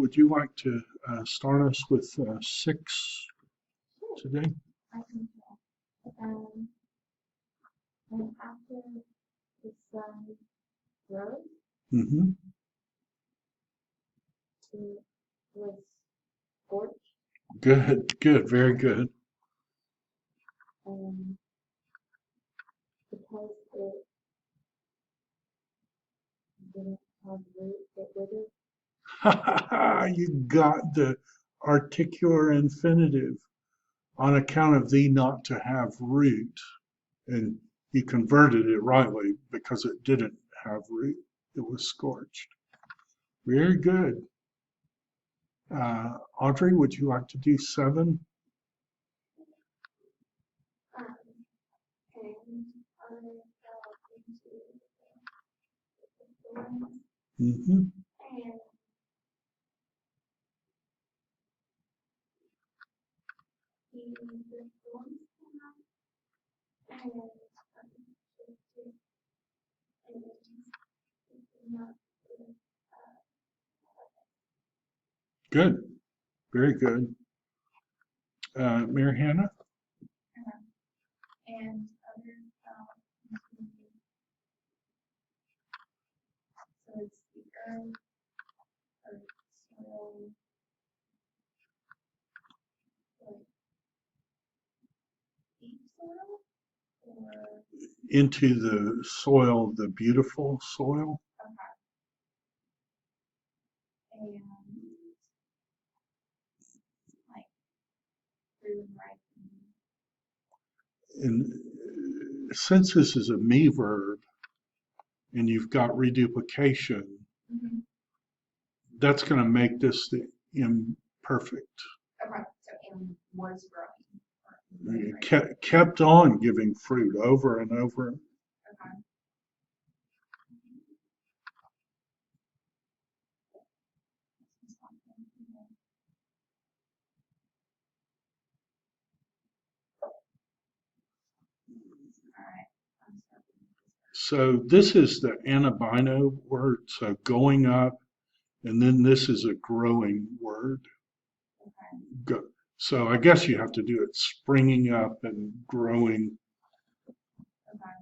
would you like to start us with 6 today? I can tell. And after the sun rose, Mm-hmm. it was scorched, Good, good, very good. and because it didn't have root, it withered. You got the articular infinitive on account of thee not to have root. And you converted it rightly because it didn't have root. It was scorched. Very good. Audrey, would you like to do 7? And I fell into the thorns, Mm-hmm. and the thorns came out, and shifted, and it did not live. Good. Very good. Mary Hannah? And others fell into so it's the earth, soil, like deep soil, or Into the soil, the beautiful soil. and like through and right. And since this is a me verb and you've got reduplication, Mm-hmm. that's going to make this the imperfect. Okay, so and was growing. It kept on giving fruit over and over. Okay. So this is the anabino word, so going up, and then this is a growing word. Okay. So I guess you have to do it springing up and growing. Okay.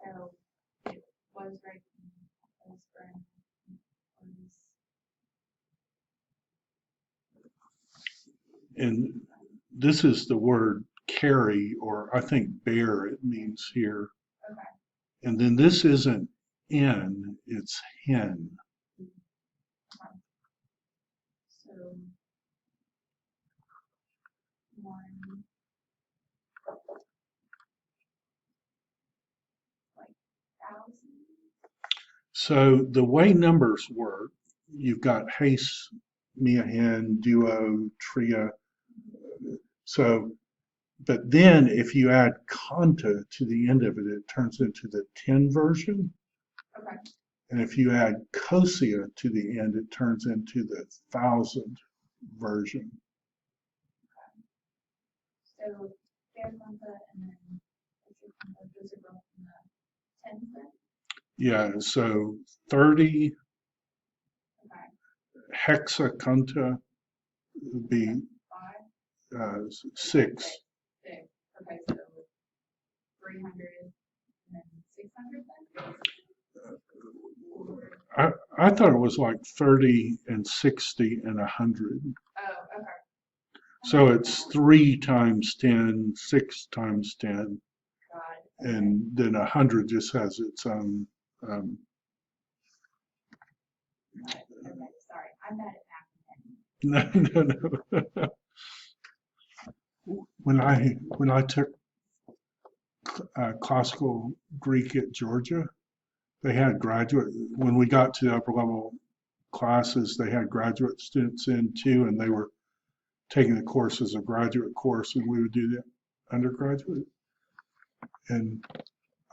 So it was right. Was growing. And this is the word carry, or I think bear it means here. Okay. And then this isn't in, it's hen. So 1 like 1,000. So the way numbers work, you've got haste, mia hen, duo, tria. So, but then if you add conta to the end of it, it turns into the 10 version. Okay. And if you add cosia to the end, it turns into the 1,000 version. So fair conta and then extra conta, those are both in the 10 set. Yeah, so 30 Okay. hexaconta would be 5. 6. 6. Okay, so 300 and then 600 then? I thought it was like 30 and 60 and 100. Oh, okay. So it's 3 times 10, 6 times 10, God. and then 100 just has its own. Okay, sorry, I'm bad at math. No. When I took classical Greek at Georgia, they had when we got to upper level classes, they had graduate students in too, and they were taking the course as a graduate course, and we would do the undergraduate. And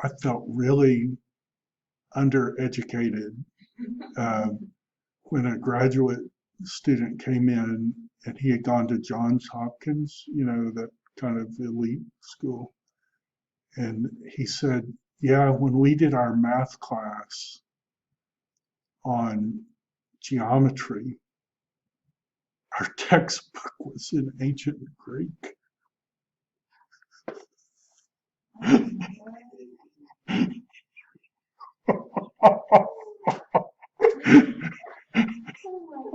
I felt really undereducated when a graduate student came in and he had gone to Johns Hopkins, that kind of elite school. And he said, yeah, when we did our math class on geometry. Our textbook was in ancient Greek.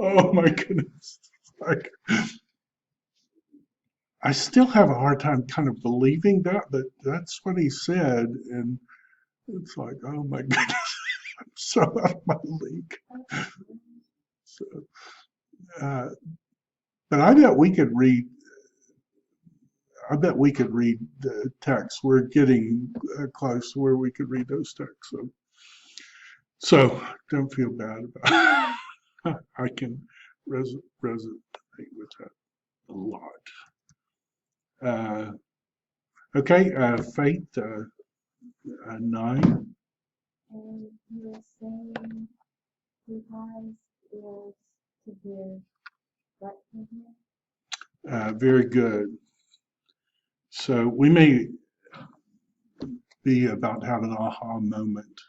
Oh my goodness. Like, I still have a hard time kind of believing that, but that's what he said. And it's like, oh my goodness, I'm so out of my league. So, uh, but I bet we could read the text. We're getting close to where we could read those texts. So don't feel bad about it. I can resonate with that a lot. Okay, Faith, 9. And you were saying he has ears to hear what to hear? Very good. So we may be about to have an aha moment.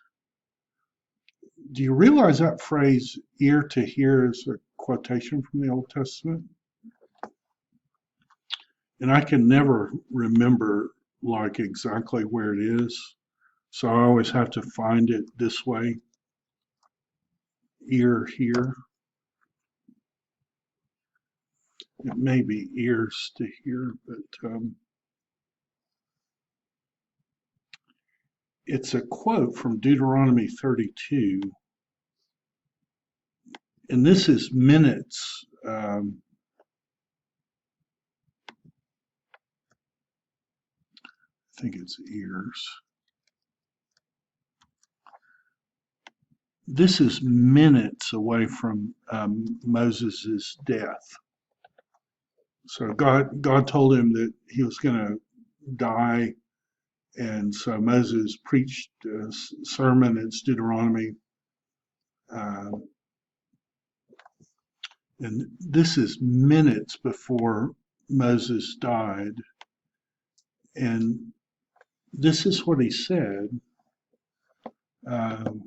Do you realize that phrase, ear to hear, is a quotation from the Old Testament? And I can never remember like exactly where it is. So I always have to find it this way. Ear, hear. It may be ears to hear, but it's a quote from Deuteronomy 32. And this is minutes. I think it's ears. This is minutes away from Moses' death. So God told him that he was going to die, and so Moses preached a sermon. It's Deuteronomy, and this is minutes before Moses died, and this is what he said. The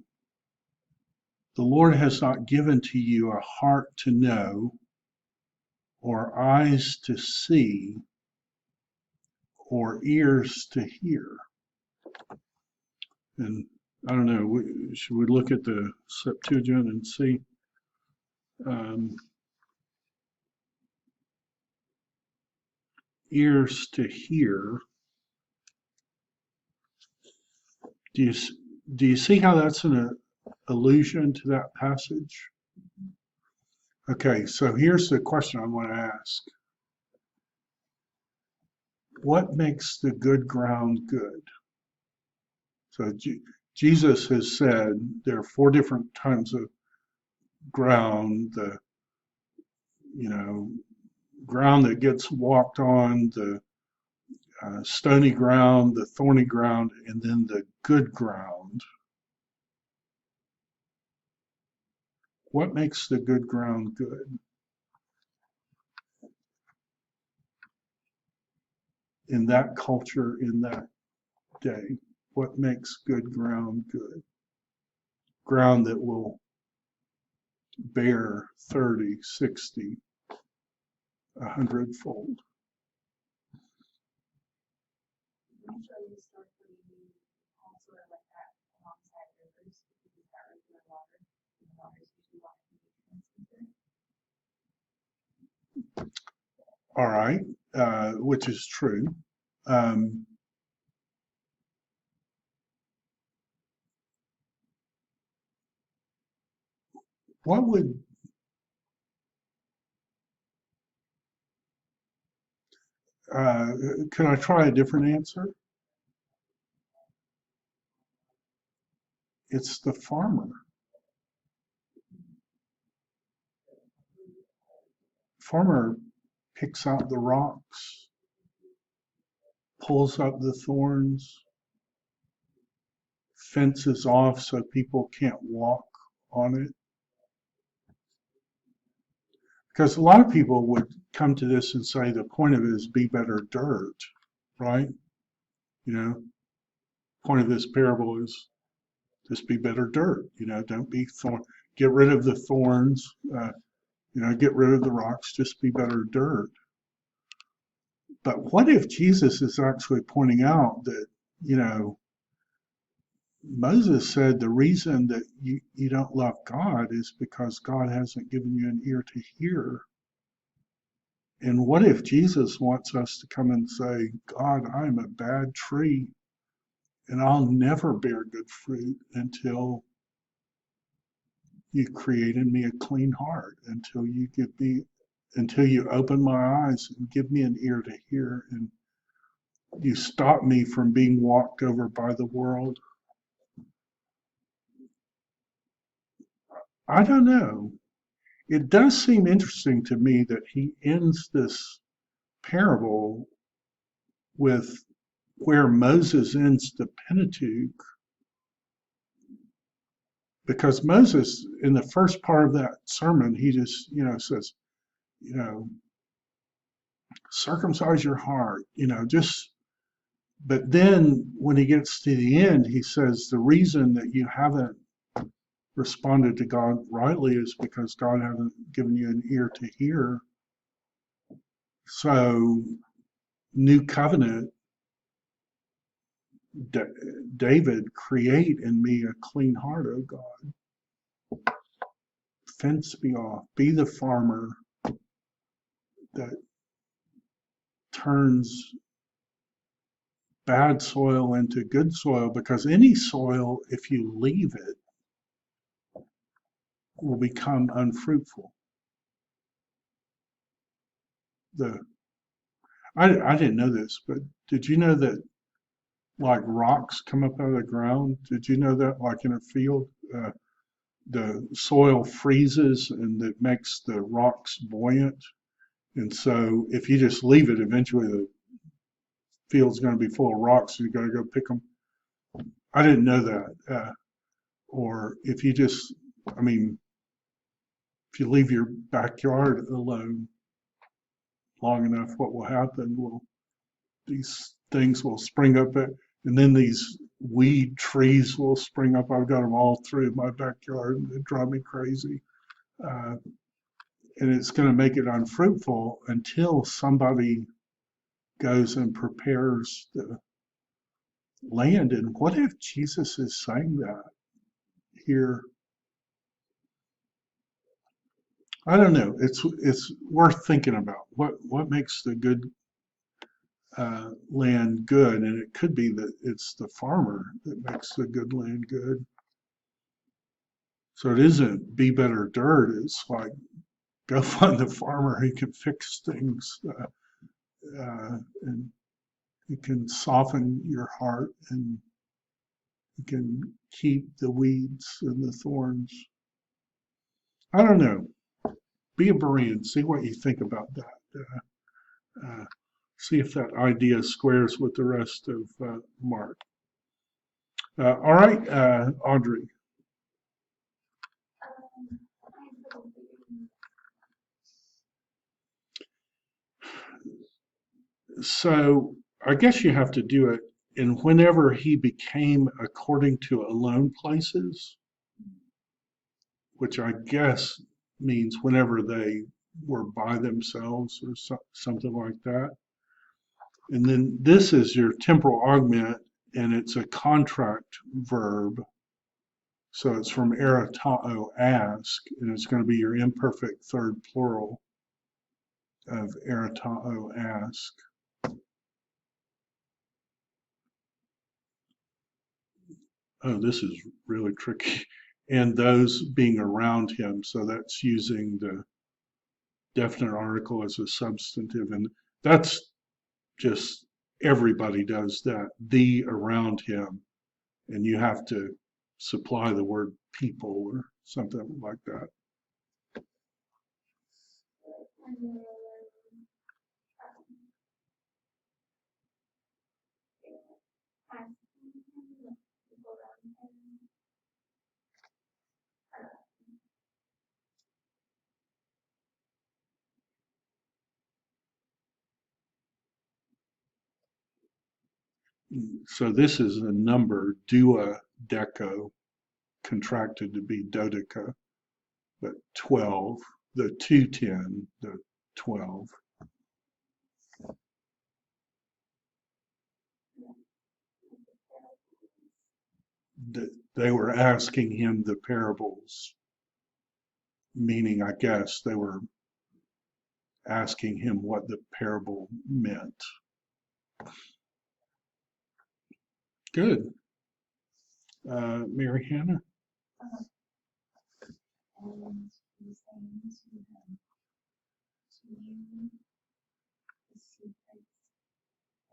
Lord has not given to you a heart to know, or eyes to see, or ears to hear. And I don't know, should we look at the Septuagint and see? Ears to hear. Do you see how that's an allusion to that passage? Okay, so here's the question I want to ask. What makes the good ground good? So Jesus has said there are 4 different kinds of ground. The ground that gets walked on, the stony ground, the thorny ground, and then the good ground. What makes the good ground good? In that culture, in that day, what makes good ground good? Ground that will bear 30, 60, 100-fold. I'm sure you start putting also like that alongside rivers because that regular water, and the water is usually water conditions. All right, which is true. What would can I try a different answer? It's the farmer. Farmer picks out the rocks, pulls up the thorns, fences off so people can't walk on it. Because a lot of people would come to this and say the point of it is be better dirt, right? Point of this parable is just be better dirt, don't be thorn. get rid of the thorns, get rid of the rocks, just be better dirt. But what if Jesus is actually pointing out that, you know, Moses said the reason that you don't love God is because God hasn't given you an ear to hear. And what if Jesus wants us to come and say, God, I'm a bad tree and I'll never bear good fruit until you create in me a clean heart, until you open my eyes and give me an ear to hear, and you stop me from being walked over by the world. I don't know. It does seem interesting to me that he ends this parable with where Moses ends the Pentateuch, because Moses, in the first part of that sermon, he just, says, you know, circumcise your heart, just, but then when he gets to the end, he says, the reason that you haven't responded to God rightly is because God hasn't given you an ear to hear. So, new covenant, David, create in me a clean heart, O God. Fence me off. Be the farmer that turns bad soil into good soil, because any soil, if you leave it, will become unfruitful. The I didn't know this, but did you know that like rocks come up out of the ground? Did you know that, like in a field, the soil freezes and it makes the rocks buoyant? And so if you just leave it, eventually the field's going to be full of rocks and you got to go pick them. I didn't know that. Or if you just, I mean, if you leave your backyard alone long enough, what will happen? Well, these things will spring up, and then these weed trees will spring up. I've got them all through my backyard, and they drive me crazy. Uh, and it's going to make it unfruitful until somebody goes and prepares the land. And what if Jesus is saying that here? I don't know. It's worth thinking about. What makes the good land good? And it could be that it's the farmer that makes the good land good. So it isn't be better dirt. It's like go find the farmer who can fix things, and you can soften your heart, and you can keep the weeds and the thorns. I don't know. Be a Berean. See what you think about that. See if that idea squares with the rest of Mark. All right, Audrey. So I guess you have to do it in whenever he became according to alone places, which I guess means whenever they were by themselves or something like that. And then this is your temporal augment, and it's a contract verb. So it's from eratao, ask, and it's going to be your imperfect third plural of eratao, ask. Oh, this is really tricky. And those being around him. So that's using the definite article as a substantive. And that's just everybody does that, the around him. And you have to supply the word people or something like that. And then, asking him, people around him, So this is a number, dua deco, contracted to be dodeca. but 12, the 2:10, the 12. They were asking him the parables, meaning, I guess, they were asking him what the parable meant. Good. Mary Hannah? And he's saying to him, to you, the secrets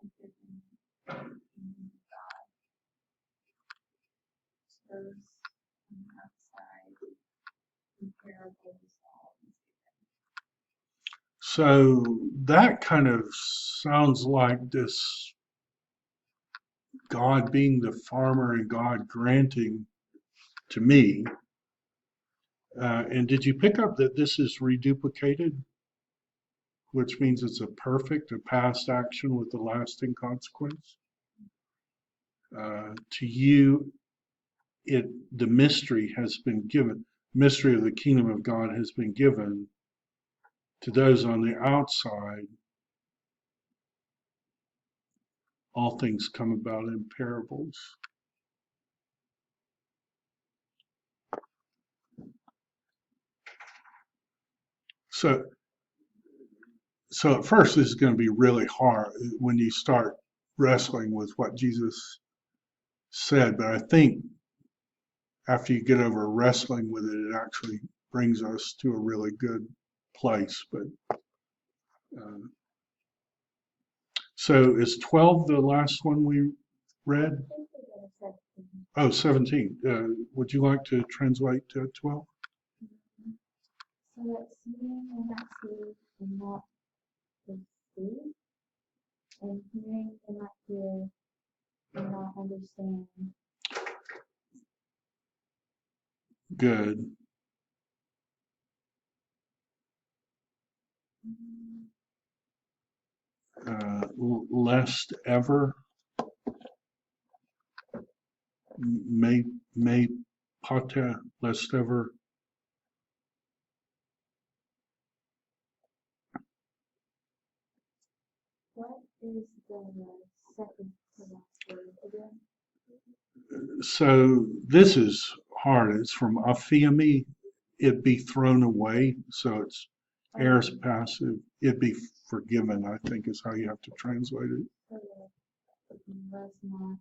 of the kingdom of God, to those on the outside, in parables, all is given. So that kind of sounds like this God being the farmer and God granting to me. And did you pick up that this is reduplicated, which means it's a past action with a lasting consequence? To you, the mystery has been given. Mystery of the kingdom of God has been given to those on the outside. All things come about in parables. So at first this is going to be really hard when you start wrestling with what Jesus said, but I think after you get over wrestling with it, it actually brings us to a really good place. But so is 12 the last one we read? Oh, 17. Would you like to translate 12? So that seeing and not see and not perceive, and hearing and not hear and not understand. Good. Lest ever, may pata, lest ever. What is the second to last word again? So this is hard. It's from aphiemi, it be thrown away. So it's aorist passive. It be forgiven, I think is how you have to translate it. Was not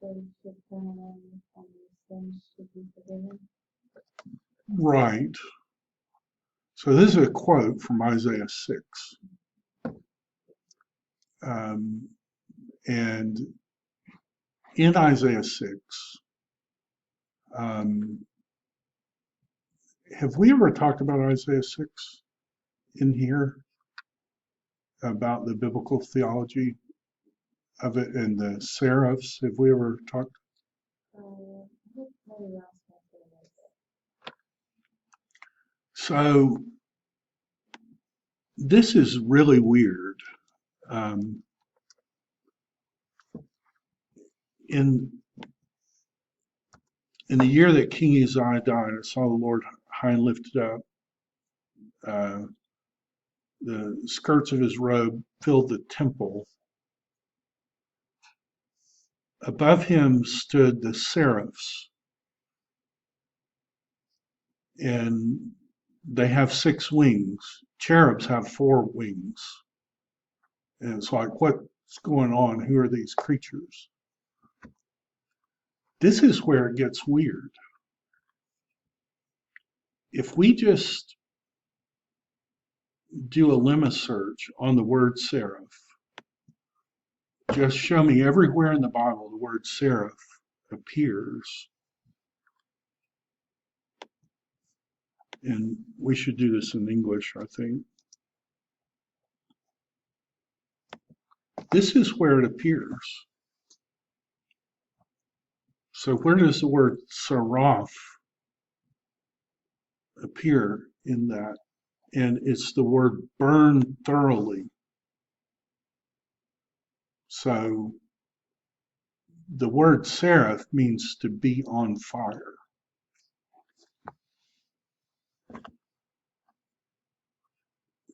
they should turn away and their sins should be forgiven. Right. So this is a quote from Isaiah 6. And in Isaiah 6, have we ever talked about Isaiah 6 in here? About the biblical theology of it and the seraphs? Have we ever talked? So this is really weird. In the year that King Uzziah died, I saw the Lord high and lifted up. The skirts of his robe filled the temple. Above him stood the seraphs, and they have 6 wings. Cherubs have 4 wings. And it's like, what's going on? Who are these creatures? This is where it gets weird. If we just do a lemma search on the word seraph, just show me everywhere in the Bible the word seraph appears. And we should do this in English, I think. This is where it appears. So where does the word seraph appear in that? And it's the word burn thoroughly. So the word seraph means to be on fire.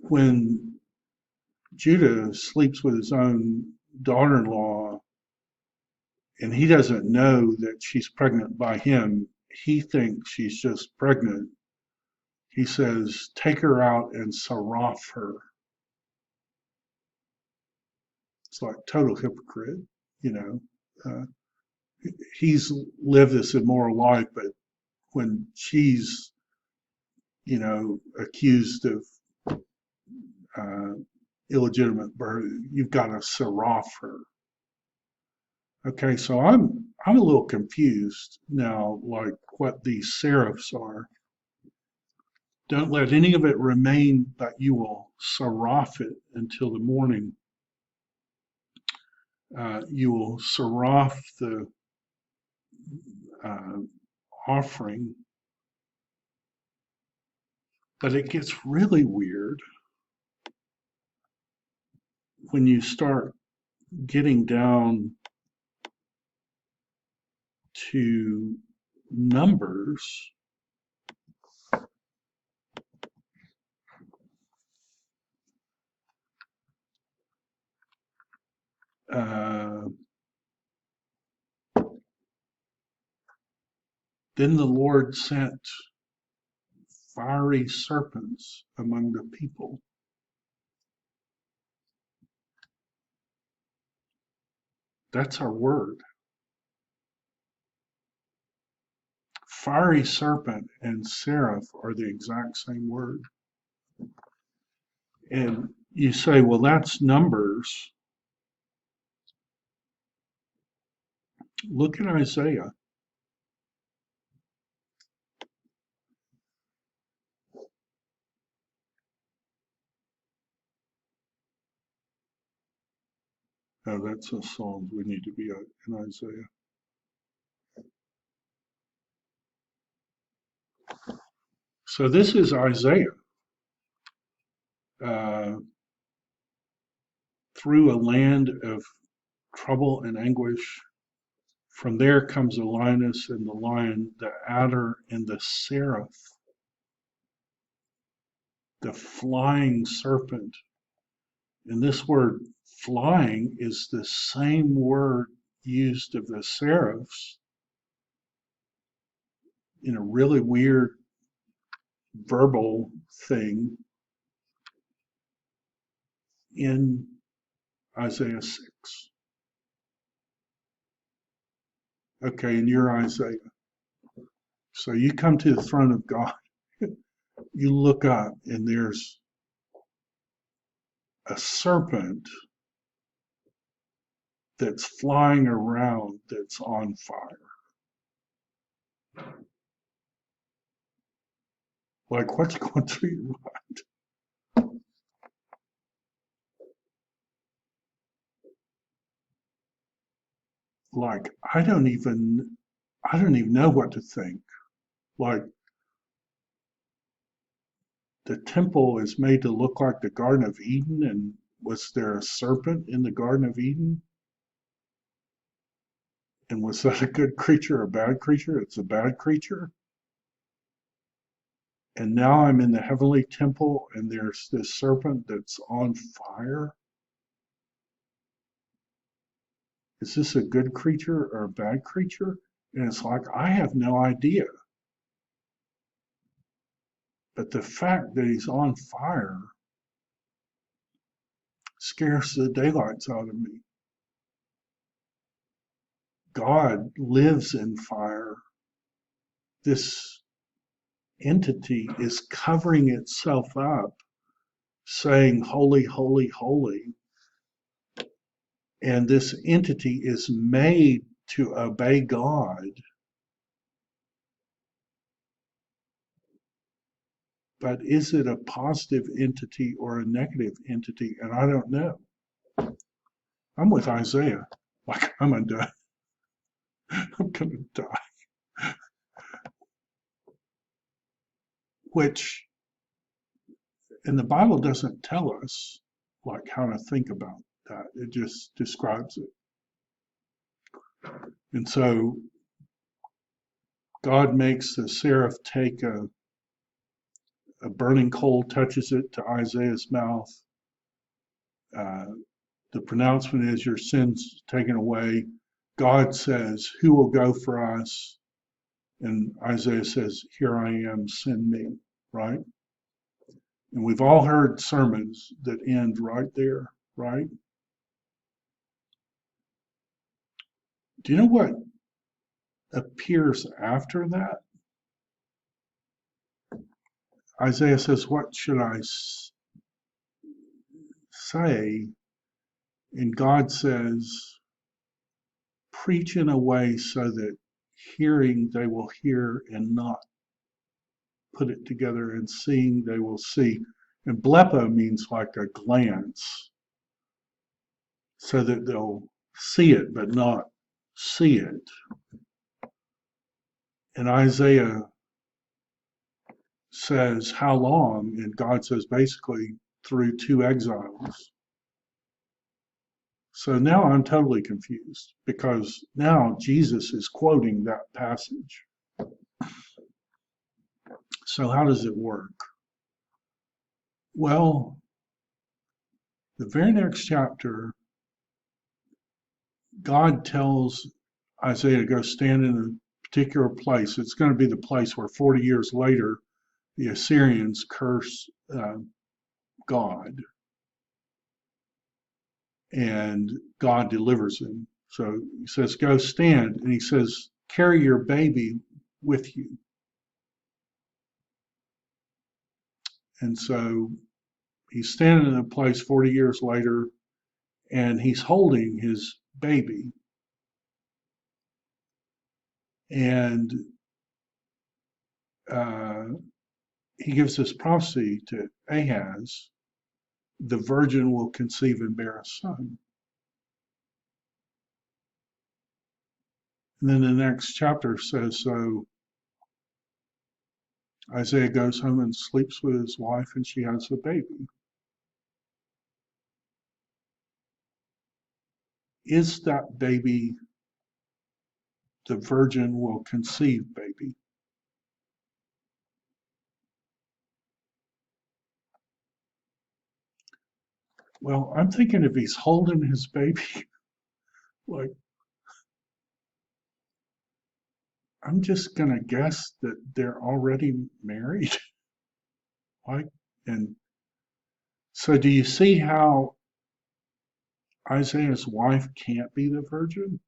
when Judah sleeps with his own daughter-in-law and he doesn't know that she's pregnant by him, he thinks she's just pregnant. He says, take her out and saraf her. It's like total hypocrite, you know. Uh, he's lived this immoral life, but when she's, accused of uh, illegitimate birth, you've got to saraf her. Okay, so I'm a little confused now, like what these serifs are. Don't let any of it remain, but you will saraf it until the morning. You will saraf the uh, offering, but it gets really weird when you start getting down to numbers. Uh, then the Lord sent fiery serpents among the people. That's our word. Fiery serpent and seraph are the exact same word. And you say, well, that's numbers. Look at Isaiah. Oh, that's a Psalms. We need to be in Isaiah. So this is Isaiah. Uh, through a land of trouble and anguish. From there comes the lioness and the lion, the adder and the seraph, the flying serpent. And this word flying is the same word used of the seraphs in a really weird verbal thing in Isaiah 6. Okay, in your Isaiah. So you come to the throne of God, you look up, and there's a serpent that's flying around that's on fire. Like, what's going through your mind? Like, I don't even know what to think. Like, the temple is made to look like the Garden of Eden, and was there a serpent in the Garden of Eden? And was that a good creature or a bad creature? It's a bad creature. And now I'm in the heavenly temple, and there's this serpent that's on fire. Is this a good creature or a bad creature? And it's like, I have no idea. But the fact that he's on fire scares the daylights out of me. God lives in fire. This entity is covering itself up, saying, holy, holy, holy. And this entity is made to obey God. But is it a positive entity or a negative entity? And I don't know. I'm with Isaiah. Like, I'm undone. I'm going to die. Which, and the Bible doesn't tell us like how to think about that. It just describes it. And so God makes the seraph take a burning coal touches it to Isaiah's mouth. Uh, the pronouncement is, your sins taken away. God says, who will go for us? And Isaiah says, here I am, send me, right? And we've all heard sermons that end right there, right? Do you know what appears after that? Isaiah says, what should I say? And God says, preach in a way so that hearing they will hear and not put it together, and seeing they will see. And blepo means like a glance, so that they'll see it but not see it. And Isaiah says, how long? And God says, basically, through 2 exiles. So now I'm totally confused, because now Jesus is quoting that passage. So how does it work? Well, the very next chapter, God tells Isaiah to go stand in a particular place. It's going to be the place where 40 years later, the Assyrians curse God, and God delivers him. So he says, go stand. And he says, carry your baby with you. And so he's standing in a place 40 years later, and he's holding his baby. And he gives this prophecy to Ahaz, the virgin will conceive and bear a son. And then the next chapter says, so Isaiah goes home and sleeps with his wife, and she has a baby. Is that baby the virgin will conceive baby? Well, I'm thinking if he's holding his baby, like, I'm just going to guess that they're already married. Like, and so do you see how Isaiah's wife can't be the virgin?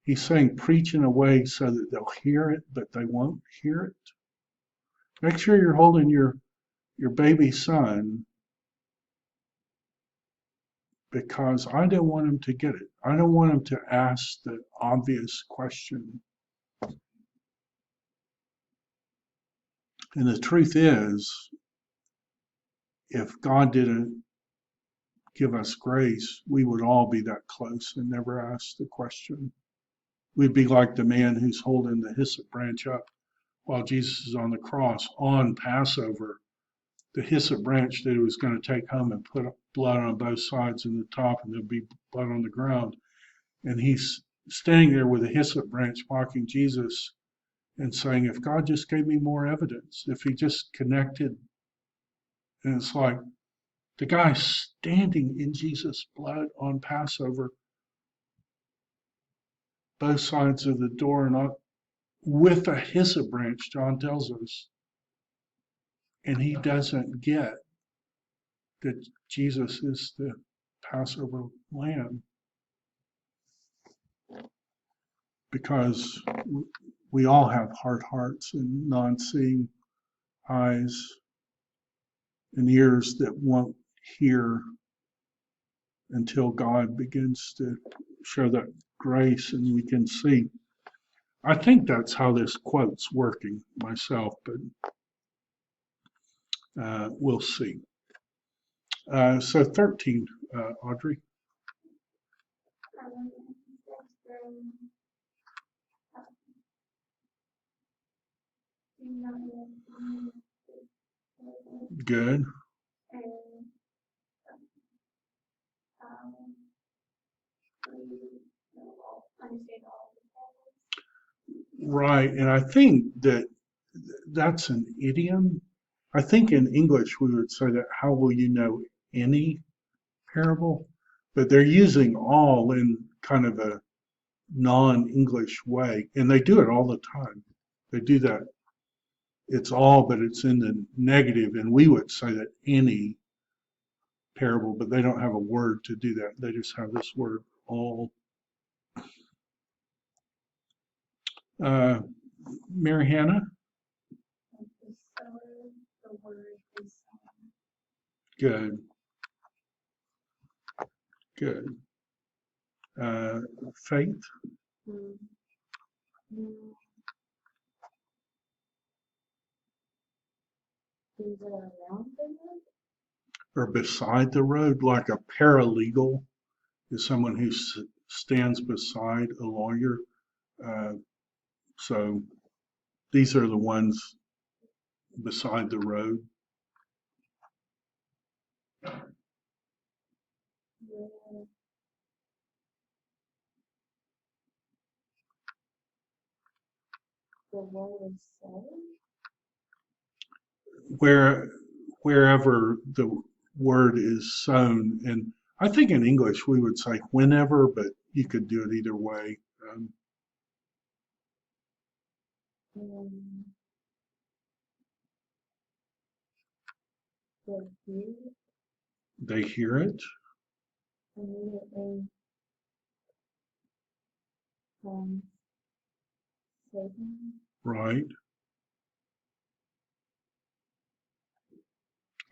He's saying preach in a way so that they'll hear it, but they won't hear it. Make sure you're holding your baby son, because I don't want him to get it. I don't want him to ask the obvious question. And the truth is, if God didn't give us grace, we would all be that close and never ask the question. We'd be like the man who's holding the hyssop branch up while Jesus is on the cross on Passover. The hyssop branch that he was going to take home and put blood on both sides and the top, and there'd be blood on the ground. And he's standing there with a hyssop branch mocking Jesus and saying, if God just gave me more evidence, if he just connected. And it's like the guy standing in Jesus' blood on Passover, both sides of the door, not with a hyssop branch, John tells us. And he doesn't get that Jesus is the Passover lamb, because we all have hard hearts and non-seeing eyes and ears that won't hear until God begins to show that grace and we can see. I think that's how this quote's working myself, but we'll see. So 13, Audrey. Good. right. And I think that that's an idiom. I think in English we would say that, how will you know any parable? But they're using all in kind of a non-English way, and they do it all the time. They do that. It's all, but it's in the negative, and we would say that any parable, but they don't have a word to do that. They just have this word all. Uh, Mary Hannah, Like the sower, the word is sown. good, good. Faith Mm. Mm. Things that are around the word. or beside the road, like a paralegal is someone who stands beside a lawyer. Uh, so these are the ones beside the road. Where the word is sown. Where wherever the word is sown, and I think in English we would say whenever, but you could do it either way. And the view They hear it, immediately from Satan. right?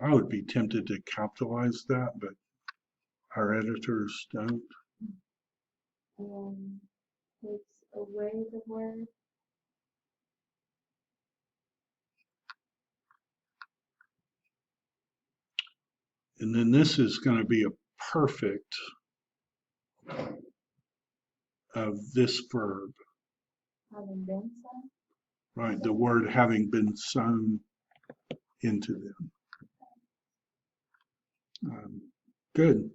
I would be tempted to capitalize that, but our editors don't. And takes away the word. And then this is going to be a perfect of this verb, Having been sown. right? The word having been sown into them. Good.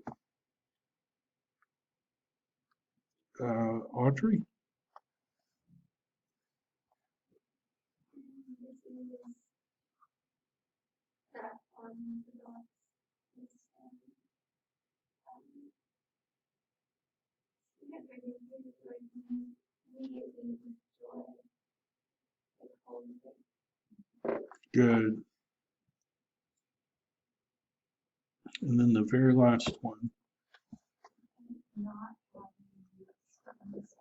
Audrey? This is that unorthodox Christian. Immediately destroy the whole thing. Good. And then the very last one. Not having use for themselves.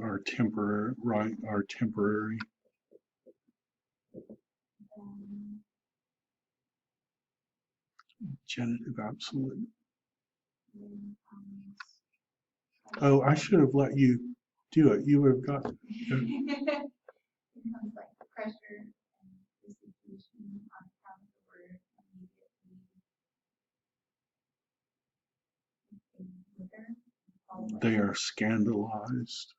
Our temporary, right? Our temporary. Genitive absolute. Oh, I should have let you do it. You would have got. Becomes like pressure and persecution on account of the word immediately. They are scandalized.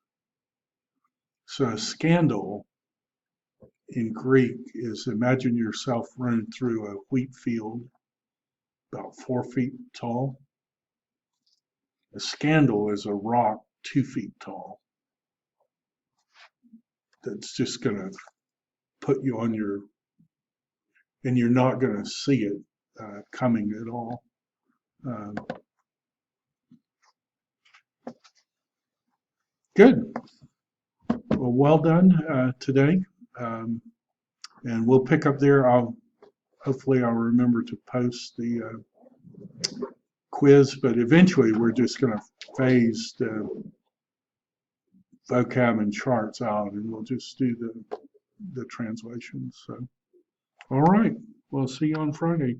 So a scandal in Greek is, imagine yourself running through a wheat field about 4 feet tall. A scandal is a rock 2 feet tall that's just going to put you on your, and you're not going to see it coming at all. Good. Well done today. And we'll pick up there. Hopefully I'll remember to post the quiz, but eventually we're just going to phase the vocab and charts out, and we'll just do the translations. So, all right. We'll see you on Friday.